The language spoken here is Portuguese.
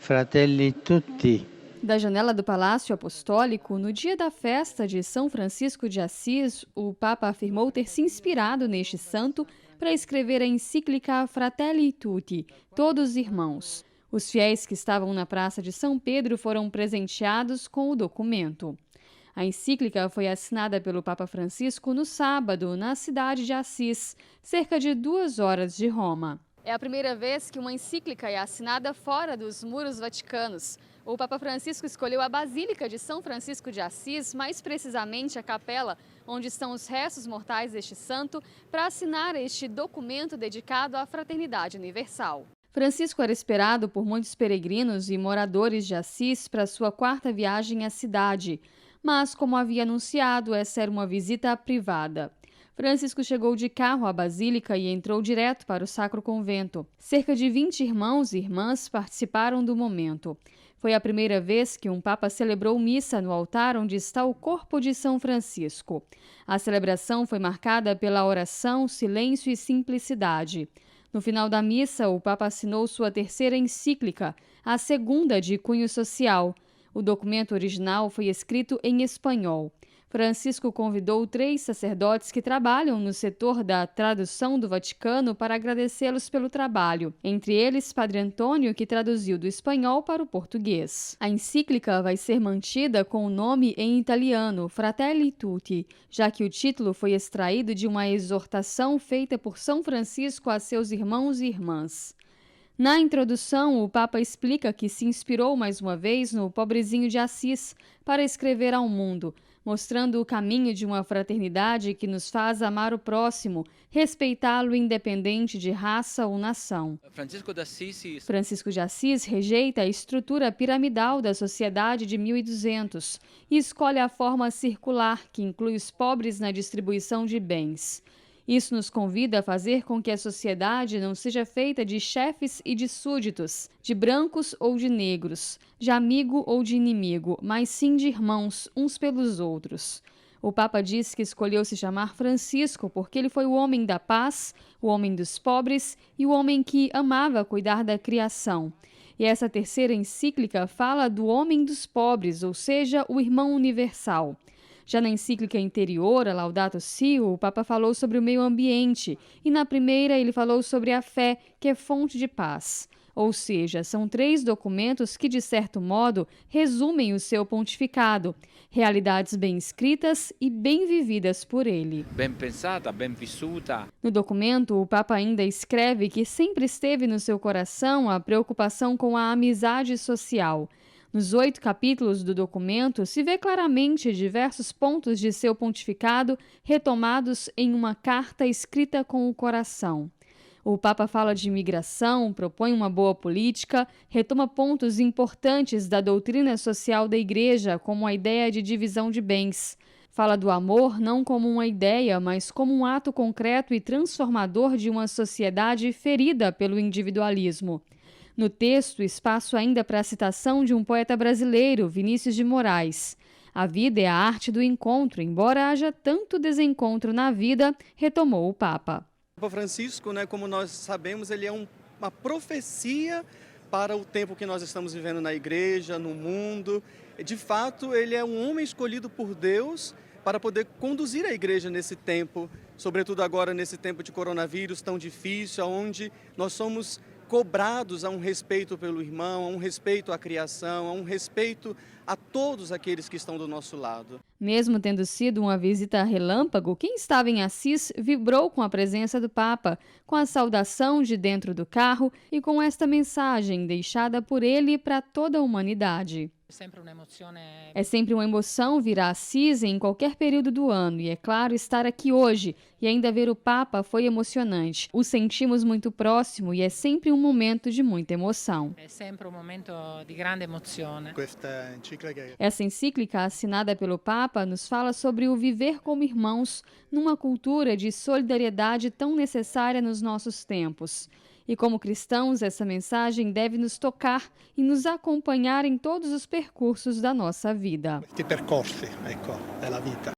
Fratelli tutti. Da janela do Palácio Apostólico, no dia da festa de São Francisco de Assis, o Papa afirmou ter se inspirado neste santo para escrever a encíclica Fratelli Tutti, Todos Irmãos. Os fiéis que estavam na Praça de São Pedro foram presenteados com o documento. A encíclica foi assinada pelo Papa Francisco no sábado, na cidade de Assis, cerca de 2 horas de Roma. É a primeira vez que uma encíclica é assinada fora dos muros vaticanos. O Papa Francisco escolheu a Basílica de São Francisco de Assis, mais precisamente a capela onde estão os restos mortais deste santo, para assinar este documento dedicado à fraternidade universal. Francisco era esperado por muitos peregrinos e moradores de Assis para sua 4ª viagem à cidade, mas, como havia anunciado, essa era uma visita privada. Francisco chegou de carro à Basílica e entrou direto para o Sacro Convento. Cerca de 20 irmãos e irmãs participaram do momento. Foi a primeira vez que um Papa celebrou missa no altar onde está o corpo de São Francisco. A celebração foi marcada pela oração, silêncio e simplicidade. No final da missa, o Papa assinou sua 3ª encíclica, a 2ª de cunho social. O documento original foi escrito em espanhol. Francisco convidou 3 sacerdotes que trabalham no setor da tradução do Vaticano para agradecê-los pelo trabalho. Entre eles, Padre Antônio, que traduziu do espanhol para o português. A encíclica vai ser mantida com o nome em italiano, Fratelli Tutti, já que o título foi extraído de uma exortação feita por São Francisco a seus irmãos e irmãs. Na introdução, o Papa explica que se inspirou mais uma vez no pobrezinho de Assis para escrever ao mundo, mostrando o caminho de uma fraternidade que nos faz amar o próximo, respeitá-lo independente de raça ou nação. Francisco de Assis rejeita a estrutura piramidal da sociedade de 1200 e escolhe a forma circular, que inclui os pobres na distribuição de bens. Isso nos convida a fazer com que a sociedade não seja feita de chefes e de súditos, de brancos ou de negros, de amigo ou de inimigo, mas sim de irmãos, uns pelos outros. O Papa diz que escolheu se chamar Francisco porque ele foi o homem da paz, o homem dos pobres e o homem que amava cuidar da criação. E essa 3ª encíclica fala do homem dos pobres, ou seja, o irmão universal. Já na encíclica anterior, a Laudato Si, o Papa falou sobre o meio ambiente e na primeira ele falou sobre a fé, que é fonte de paz. Ou seja, são 3 documentos que, de certo modo, resumem o seu pontificado, realidades bem escritas e bem vividas por ele. Bem pensada, bem vissuta. No documento, o Papa ainda escreve que sempre esteve no seu coração a preocupação com a amizade social. Nos 8 capítulos do documento, se vê claramente diversos pontos de seu pontificado retomados em uma carta escrita com o coração. O Papa fala de imigração, propõe uma boa política, retoma pontos importantes da doutrina social da Igreja, como a ideia de divisão de bens. Fala do amor não como uma ideia, mas como um ato concreto e transformador de uma sociedade ferida pelo individualismo. No texto, espaço ainda para a citação de um poeta brasileiro, Vinícius de Moraes. A vida é a arte do encontro, embora haja tanto desencontro na vida, retomou o Papa. O Papa Francisco, como nós sabemos, ele é uma profecia para o tempo que nós estamos vivendo na igreja, no mundo. De fato, ele é um homem escolhido por Deus para poder conduzir a igreja nesse tempo, sobretudo agora nesse tempo de coronavírus tão difícil, onde nós somos cobrados a um respeito pelo irmão, a um respeito à criação, a um respeito a todos aqueles que estão do nosso lado. Mesmo tendo sido uma visita relâmpago, quem estava em Assis vibrou com a presença do Papa, com a saudação de dentro do carro e com esta mensagem deixada por ele para toda a humanidade. É sempre uma emoção vir a Assis em qualquer período do ano e, é claro, estar aqui hoje e ainda ver o Papa foi emocionante. O sentimos muito próximo e é sempre um momento de muita emoção. É sempre um momento de grande emoção. Essa encíclica assinada pelo Papa nos fala sobre o viver como irmãos numa cultura de solidariedade tão necessária nos nossos tempos. E como cristãos, essa mensagem deve nos tocar e nos acompanhar em todos os percursos da nossa vida. Questi percorsi, da vita.